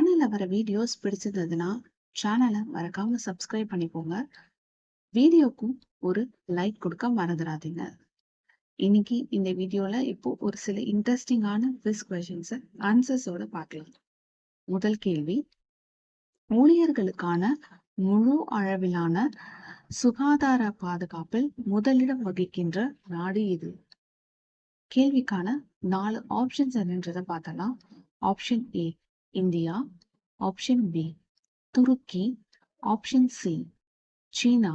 சேனல்ல வர வீடியோஸ் பிடிச்சிருந்ததுன்னா சேனலை மறக்காம சப்ஸ்கிரைப் பண்ணிக்கோங்க. வீடியோக்கும் ஒரு லைக் கொடுக்க மறந்துடாதீங்க. இன்னைக்கு இந்த வீடியோல இப்போ ஒரு சில இன்ட்ரெஸ்டிங்கான குவிஸ் கொஸ்டின்ஸ் ஆன்சர்ஸோட பார்க்கலாம். முதல் கேள்வி, ஊழியர்களுக்கான முழு அளவிலான சுகாதார பாதுகாப்பில் முதலிடம் வகிக்கின்ற நாடு இது? கேள்விக்கான 4 ஆப்ஷன்ஸ் என்னன்றதை பார்த்தலாம். Option A India, option B துருக்கி, ஆப்ஷன் சி சீனா,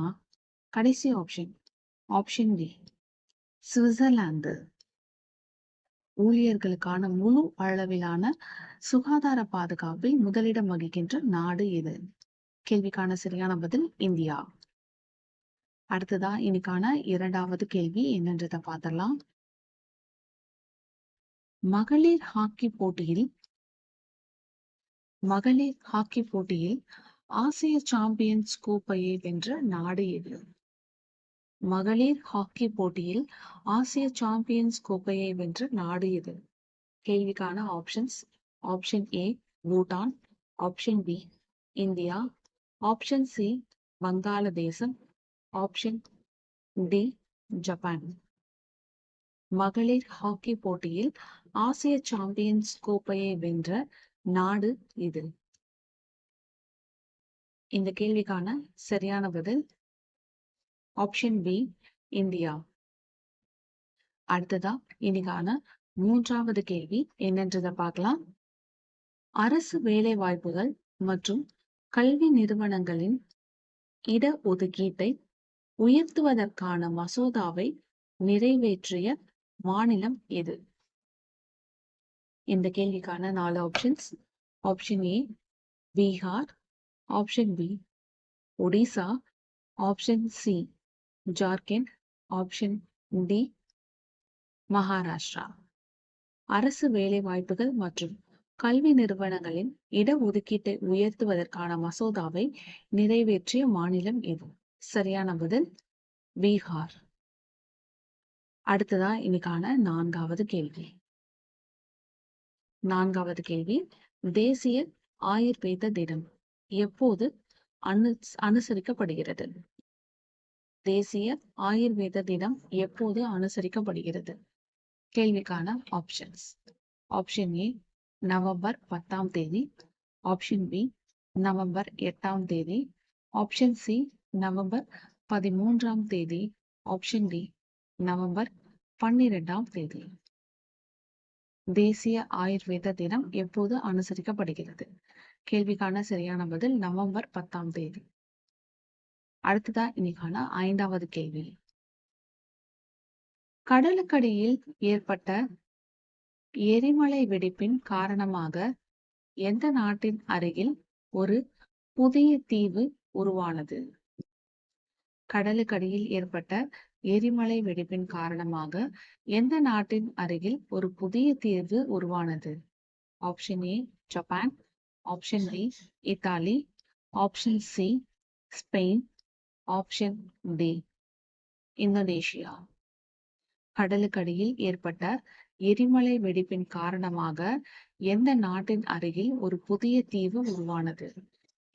கடைசி ஆப்ஷன் ஆப்ஷன் டி சுவிட்சர்லாந்து. ஊழியர்களுக்கான முழு அளவிலான சுகாதார பாதுகாப்பில் முதலிடம் வகிக்கின்ற நாடு எது? கேள்விக்கான சரியான பதில் இந்தியா. அடுத்ததா இன்னைக்கான இரண்டாவது கேள்வி என்னன்றதை பார்த்தலாம். மகளிர் ஹாக்கி போட்டியில் ஆசிய சாம்பியன்ஸ் கோப்பையை வென்ற நாடு எது? மகளிர் ஹாக்கி போட்டியில் ஆசிய சாம்பியன்ஸ் கோப்பையை வென்ற நாடு எது? கேள்விக்கான options option A Bhutan, option B India, option C வங்காளதேசம், ஆப்ஷன் டி ஜப்பான். மகளிர் ஹாக்கி போட்டியில் ஆசிய சாம்பியன்ஸ் கோப்பையை வென்ற நாடு இது? இந்த கேள்விக்கான சரியான பதில் ஆப்ஷன் பி இந்தியா. அடுத்ததா இன்னைக்கான மூன்றாவது கேள்வி என்னன்றதை பார்க்கலாம். அரசு வேலை வாய்ப்புகள் மற்றும் கல்வி நிறுவனங்களின் இட ஒதுக்கீட்டை உயர்த்துவதற்கான மசோதாவை நிறைவேற்றிய மாநிலம் எது? இந்த கேள்விக்கான 4 options. Option A Bihar, option B Odisha, option C Jharkhand, option D Maharashtra. அரசு வேலை வாய்ப்புகள் மற்றும் கல்வி நிறுவனங்களின் இட ஒதுக்கீட்டை உயர்த்துவதற்கான மசோதாவை நிறைவேற்றிய மாநிலம் எது? சரியான பதில் பீகார். அடுத்ததா இன்னைக்கான நான்காவது கேள்வி, தேசிய ஆயுர்வேத தினம் எப்போது அனுசரிக்கப்படுகிறது? தேசிய ஆயுர்வேத தினம் எப்போது அனுசரிக்கப்படுகிறது? கேள்விக்கான ஆப்ஷன்ஸ். ஆப்ஷன் ஏ நவம்பர் 10ஆம் தேதி, ஆப்ஷன் பி நவம்பர் 8ஆம் தேதி, ஆப்ஷன் சி நவம்பர் 13ஆம் தேதி, ஆப்ஷன் டி நவம்பர் 12ஆம் தேதி. தேசிய ஆயுர்வேத தினம் எப்போது அனுசரிக்கப்படுகிறது? கேள்விக்கான சரியான பதில் நவம்பர் 10ஆம் தேதி. அடுத்ததா இன்னைக்கான ஐந்தாவது கேள்வி, கடலுக்கடியில் ஏற்பட்ட எரிமலை வெடிப்பின் காரணமாக எந்த நாட்டின் அருகில் ஒரு புதிய தீவு உருவானது? கடலுக்கடியில் ஏற்பட்ட எரிமலை வெடிப்பின் காரணமாக எந்த நாட்டின் அருகில் ஒரு புதிய தீவு உருவானது? Option A Japan, option B Italy, option C Spain, option D Indonesia. கடலுக்கடியில் ஏற்பட்ட எரிமலை வெடிப்பின் காரணமாக எந்த நாட்டின் அருகில் ஒரு புதிய தீவு உருவானது?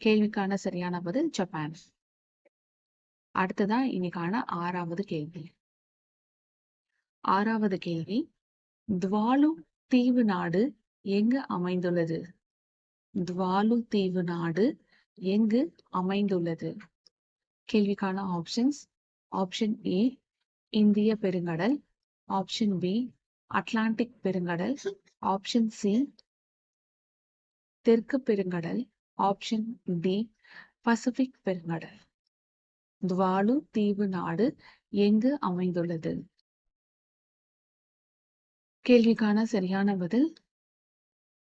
கேள்விக்கான சரியான பதில் ஜப்பான். அடுத்ததா இன்னைக்கான ஆறாவது கேள்வி, துவாலு தீவு நாடு எங்கு அமைந்துள்ளது? துவாலு தீவு நாடு எங்கு அமைந்துள்ளது? கேள்விக்கான ஆப்ஷன்ஸ். ஆப்ஷன் ஏ இந்திய பெருங்கடல், ஆப்ஷன் பி அட்லாண்டிக் பெருங்கடல், ஆப்ஷன் சி தெற்கு பெருங்கடல், ஆப்ஷன் டி பசிபிக் பெருங்கடல். துவாலு தீவு நாடு எங்கு அமைந்துள்ளது? கேள்விக்கான சரியான பதில்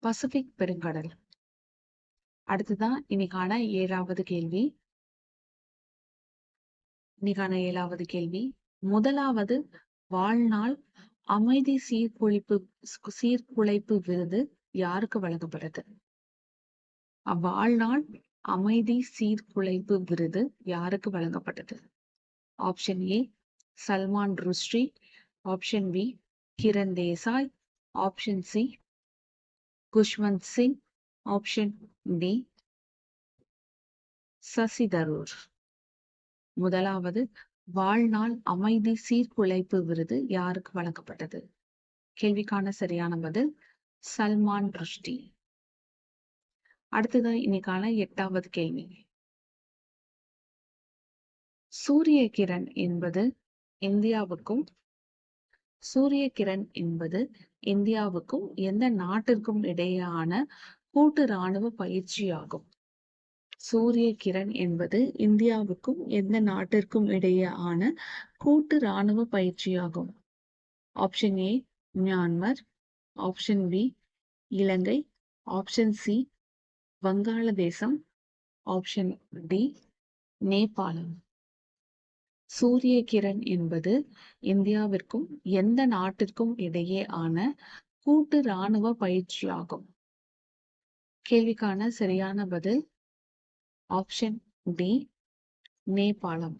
பசிபிக் பெருங்கடல். அடுத்ததான் இன்னைக்கான ஏழாவது கேள்வி, முதலாவது வாழ்நாள் அமைதி சீர்குலைப்பு விருது யாருக்கு வழங்கப்பட்டது? வாழ்நாள் அமைதி சீர்குலைப்பு விருது யாருக்கு வழங்கப்பட்டது? Option A Salman Rushdie, option B Kiran Desai, option C Khushwant Singh, option D Shashi Tharoor. முதலாவது வாழ்நாள் அமைதி சீர்குலைப்பு விருது யாருக்கு வழங்கப்பட்டது? கேள்விக்கான சரியான பதில் சல்மான் ருஷ்டி. அடுத்தது இன்னைக்கான 8வது கேள்வி. சூரிய கிரண் என்பது இந்தியாவுக்கும் எந்த நாட்டிற்கும் இடையேயான கூட்டு ராணுவ பயிற்சியாகும்? சூரிய கிரண் என்பது இந்தியாவுக்கும் எந்த நாட்டிற்கும் இடையேயான கூட்டு ராணுவ பயிற்சியாகும்? Option A Myanmar, option B இலங்கை, ஆப்ஷன் சி வங்காளதேசம், ஆப்ஷன் டி நேபாளம். சூரிய கிரண் என்பது இந்தியாவிற்கும் எந்த நாட்டிற்கும் இடையேயான கூட்டு ராணுவ பயிற்சியாகும்? கேள்விக்கான சரியான பதில் ஆப்ஷன் டி நேபாளம்.